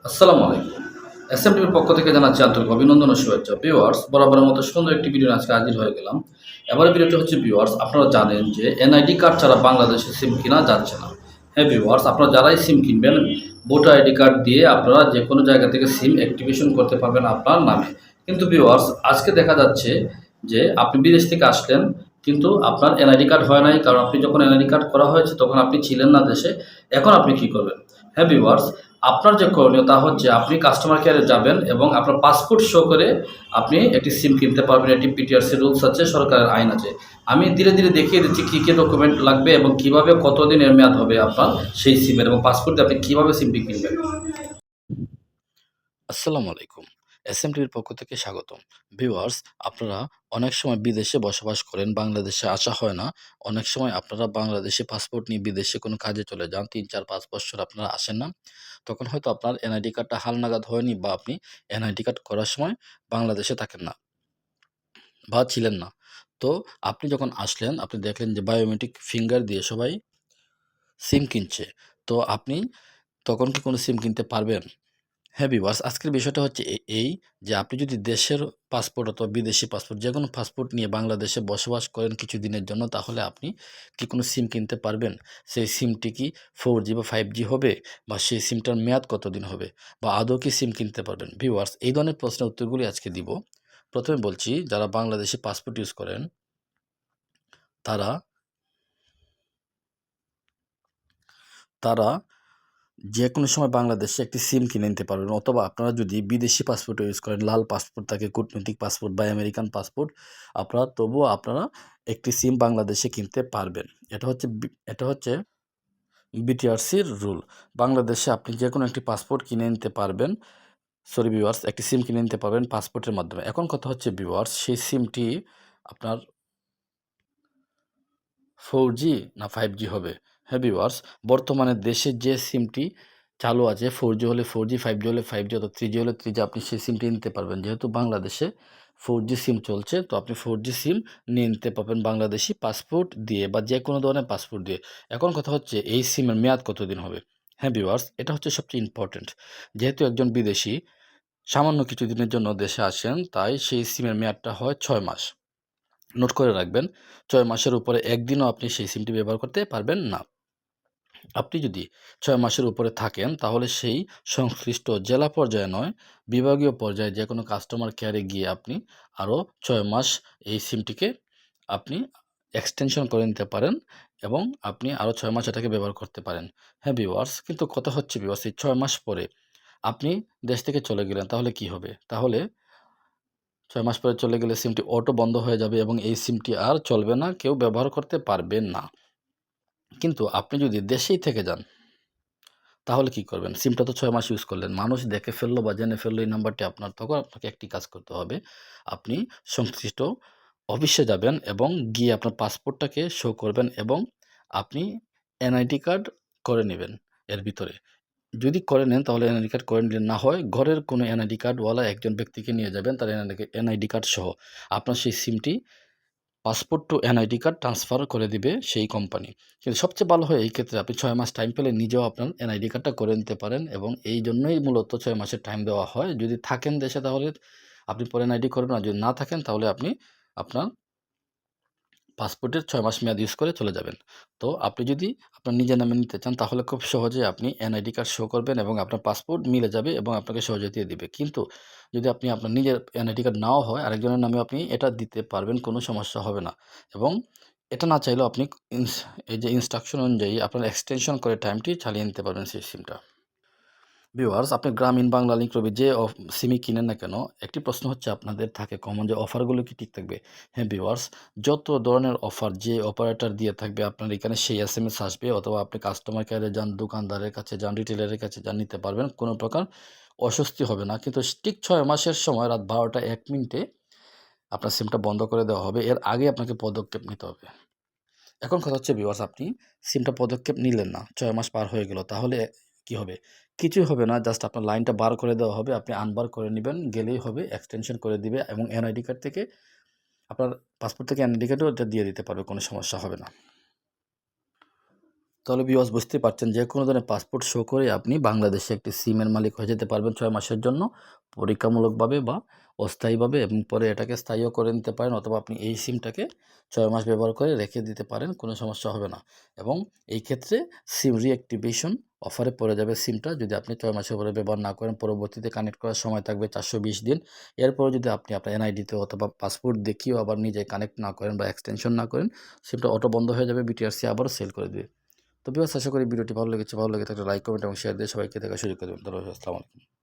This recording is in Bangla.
আসসালামু আলাইকুম। এসএমটিভির পক্ষ থেকে জানাচ্ছি আন্তরিক অভিনন্দন ও শুভেচ্ছা। ভিউয়ার্স, বরাবরের মতো সুন্দর একটি ভিডিও নিয়ে আজকে হাজির হয়ে গেলাম। এবারের ভিডিওটি হচ্ছে ভিউয়ার্স, আপনারা জানেন যে এনআইডি কার্ড ছাড়া বাংলাদেশে সিম কেনা যাচ্ছে না। হ্যাঁ ভিউয়ার্স, আপনারা যারাই সিম কিনবেন, ভোটার আইডি কার্ড দিয়ে আপনারা যেকোনো জায়গা থেকে সিম অ্যাক্টিভেশন করতে পারবেন আপনার নামে। কিন্তু ভিউয়ার্স, আজকে দেখা যাচ্ছে যে আপনি বিদেশ থেকে আসলেন, কিন্তু আপনার এনআইডি কার্ড হয় নাই। কারণ আপনি যখন এনআইডি কার্ড করা হয়েছে তখন আপনি ছিলেন না দেশে। এখন আপনি কি করবেন? হ্যাঁ ভিউয়ার্স, আপনার যে করণীয় তা হচ্ছে আপনি কাস্টমার কেয়ারে যাবেন এবং আপনার পাসপোর্ট শো করে আপনি একটি সিম কিনতে পারবেন। এটি পিটিআরসি রুলস আছে, সরকারের আইন আছে। আমি ধীরে ধীরে দেখিয়ে দিচ্ছি কী কী ডকুমেন্ট লাগবে এবং কীভাবে কতদিনের মেয়াদ হবে আপনার সেই সিমের, এবং পাসপোর্ট দিয়ে আপনি কীভাবে সিমটি কিনবেন। আসসালামু আলাইকুম। এসএমটিভির পক্ষ থেকে স্বাগতম। ভিউয়ার্স, আপনারা অনেক সময় বিদেশে বসবাস করেন, বাংলাদেশে আসা হয় না। অনেক সময় আপনারা বাংলাদেশে পাসপোর্ট নিয়ে বিদেশে কোনো কাজে চলে যান। ৩, ৪, ৫ বৎসর আপনারা আসেন না। তখন হয়তো আপনার এনআইডি কার্ডটা হালনাগাদ হয়নি, বা আপনি এনআইডি কার্ড করার সময় বাংলাদেশে থাকেন না বা ছিলেন না। তো আপনি যখন আসলেন, আপনি দেখলেন যে বায়োমেট্রিক ফিঙ্গার দিয়ে সবাই সিম কিনছে। তো আপনি তখন কি কোনো সিম কিনতে পারবেন? হ্যাঁ ভিউয়ার্স, আজকের বিষয়টা হচ্ছে এই যে আপনি যদি দেশের পাসপোর্ট অথবা বিদেশি পাসপোর্ট, যেকোনো পাসপোর্ট নিয়ে বাংলাদেশে বসবাস করেন কিছুদিনের জন্য, তাহলে আপনি কি কোনো সিম কিনতে পারবেন? সেই সিমটি কি 4G বা 5G হবে, বা সেই সিমটার মেয়াদ কতদিন হবে, বা আদৌ কি সিম কিনতে পারবেন? ভিউয়ার্স, এই ধরনের প্রশ্নের উত্তরগুলি আজকে দিব। প্রথমে বলছি, যারা বাংলাদেশে পাসপোর্ট ইউজ করেন তারা তারা যেকোনো সময় বাংলাদেশে একটি সিম কিনে নিতে পারবেন, অথবা আপনারা যদি বিদেশি পাসপোর্ট ইউজ করেন, লাল পাসপোর্ট থাকে, কূটনৈতিক পাসপোর্ট বা আমেরিকান পাসপোর্ট, তবুও আপনারা একটি সিম বাংলাদেশে কিনতে পারবেন। এটা হচ্ছে বিটিআরসির রুল। বাংলাদেশে আপনি যেকোনো একটি পাসপোর্ট কিনে নিতে পারবেন, সরি ভিউয়ার্স, একটি সিম কিনে নিতে পারবেন পাসপোর্টের মাধ্যমে। এখন কথা হচ্ছে ভিউয়ার্স, সেই সিমটি আপনার 4G না 5G হবে? হ্যাঁ ভিউয়ার্স, বর্তমানে দেশে যে সিমটি চালু আছে, 4G হলে 4G, 5G হলে 5G, অথবা 3G হলে 3G, আপনি সেই সিমটি নিতে পারবেন। যেহেতু বাংলাদেশে 4G সিম চলছে, তো আপনি 4G সিম নিয়ে নিতে পারবেন বাংলাদেশি পাসপোর্ট দিয়ে, বা যে কোনো ধরনের পাসপোর্ট দিয়ে। এখন কথা হচ্ছে, এই সিমের মেয়াদ কতদিন হবে? হ্যাঁ ভিউয়ার্স, এটা হচ্ছে সবচেয়ে ইম্পর্টেন্ট। যেহেতু একজন বিদেশি সামান্য কিছুদিনের জন্য দেশে আসেন, তাই সেই সিমের মেয়াদটা হয় 6 মাস। নোট করে রাখবেন, ৬ মাসের উপরে একদিনও আপনি সেই সিমটি ব্যবহার করতে পারবেন না। আপনি যদি ৬ মাসের উপরে থাকেন, তাহলে সেই সংশ্লিষ্ট জেলা পর্যায়ে নয়, বিভাগীয় পর্যায়ে যেকোনো কাস্টমার কেয়ারে গিয়ে আপনি আরও ৬ মাস এই সিমটিকে আপনি এক্সটেনশন করে নিতে পারেন, এবং আপনি আরও ৬ মাস এটাকে ব্যবহার করতে পারেন। হ্যাঁ ভিউয়ার্স, কিন্তু কথা হচ্ছে ভিউয়ার্স, এই ৬ মাস পরে আপনি দেশ থেকে চলে গেলেন, তাহলে কি হবে? তাহলে ৬ মাস পরে চলে গেলে সিমটি অটো বন্ধ হয়ে যাবে এবং এই সিমটি আর চলবে না, কেউ ব্যবহার করতে পারবেন না। কিন্তু আপনি যদি দেশেই থেকে যান, তাহলে কি করবেন? সিমটা তো ৬ মাস ইউজ করলেন। মানুষ দেখে ফেললো বা জেনে ফেললো এই নাম্বারটি আপনার, তখন আপনাকে একটি কাজ করতে হবে। আপনি সংশ্লিষ্ট অফিসে যাবেন এবং গিয়ে আপনার পাসপোর্টটাকে শো করবেন, এবং আপনি এনআইডি কার্ড করে নিবেন এর ভিতরে। যদি করে নেন তাহলে এনআইডি কার্ড করে নিলেন, না হয় ঘরের কোনো এনআইডি কার্ডওয়ালা একজন ব্যক্তিকে নিয়ে যাবেন, তার এনআইডি কার্ড সহ। আপনার সেই সিমটি passport to NID card transfer করে দিবে সেই কোম্পানি। কিন্তু সবচেয়ে ভালো হয় এই ক্ষেত্রে আপনি ৬ মাস টাইম পেলে নিজেও আপনার এনআইডি কার্ডটা করে নিতে পারেন, এবং এই জন্যই মূলত ৬ মাসের টাইম দেওয়া হয়। যদি থাকেন দেশে তাহলে আপনি পরে এনআইডি করবেন, আর যদি না থাকেন তাহলে আপনি আপনার পাসপোর্টের ৬ মাস মেয়াদ ইউজ করে চলে যাবেন। তো আপনি যদি আপনার নিজের নামে নিতে চান, তাহলে খুব সহজে আপনি এনআইডি কার্ড শো করবেন এবং আপনার পাসপোর্ট মিলে যাবে এবং আপনাকে সহজে দিয়ে দিবে। কিন্তু যদি আপনি আপনার নিজের এনআইডি কার্ড নাও হয়, আরেকজনের নামে আপনি এটা দিতে পারবেন, কোনো সমস্যা হবে না। এবং এটা না চাইলেও আপনি এই যে ইনস্ট্রাকশন অনুযায়ী আপনার এক্সটেনশন করে টাইমটি চালিয়ে নিতে পারবেন সেই সিমটা। ভিউয়ার্স, আপনি গ্রামীণ বাংলা লিংক রবি যে সিমই কিনেন না কেন, একটি প্রশ্ন হচ্ছে আপনাদের থাকে কমন, যে অফারগুলো কি ঠিক থাকবে? হ্যাঁ ভিউয়ার্স, যত ধরনের অফার যে অপারেটর দিয়ে থাকবে আপনার এখানে সেই এসএমএস আসবে, অথবা আপনি কাস্টমার কেয়ারে যান, দোকানদারের কাছে যান, রিটেলারের কাছে যান, নিতে পারবেন। কোনো প্রকার অস্বস্তি হবে না। কিন্তু ঠিক ৬ মাসের সময় রাত ১২টা ১ মিনিটে আপনার সিমটা বন্ধ করে দেওয়া হবে। এর আগে আপনাকে পদক্ষেপ নিতে হবে। এখন কথা হচ্ছে ভিউয়ার্স, আপনি সিমটা পদক্ষেপ নিলেন না, ৬ মাস পার হয়ে গেল। তাহলে কি হবে? কিছুই হবে না। জাস্ট আপনার লাইনটা বার করে দেওয়া হবে। আপনি আনবার করে নিবেন, গেলেই হবে। এক্সটেনশন করে দিবে, এবং এনআইডি কার্ড থেকে আপনার পাসপোর্ট থেকে এনআইডি কার্ডও এটা দিয়ে দিতে পারবে। কোনো সমস্যা হবে না। তাহলে ভিউয়ার্স বুঝতে পারছেন যে কোনো ধরনের পাসপোর্ট শো করে আপনি বাংলাদেশে একটি সিমের মালিক হয়ে যেতে পারবেন 6 মাসের জন্য পরীক্ষামূলকভাবে বা অস্থায়ীভাবে, এবং পরে এটাকে স্থায়ীও করে নিতে পারেন, অথবা আপনি এই সিমটাকে 6 মাস ব্যবহার করে রেখে দিতে পারেন, কোনো সমস্যা হবে না। এবং এই ক্ষেত্রে সিম রিঅ্যাক্টিভেশন অফারে পড়ে যাবে সিমটা, যদি আপনি 6 মাসের পরে ব্যবহার না করেন। পরবর্তীতে কানেক্ট করার সময় থাকবে 420 দিন। এরপরে যদি আপনি আপনার এনআইডিতে অথবা পাসপোর্ট দেখিয়েও আবার নিজে কানেক্ট না করেন বা এক্সটেনশন না করেন, সিমটা অটো বন্ধ হয়ে যাবে, বিটিআরসি আবারও সেল করে দিবে। তো ভিউয়ার্স, আশা করি ভিডিওটি ভালো লেগেছে। ভালো লেগে থাকলে লাইক, কমেন্ট এবং শেয়ার দিয়ে সবাইকে দেখার সুযোগ করে দেবেন। ধন্যবাদ। আসসালামু আলাইকুম।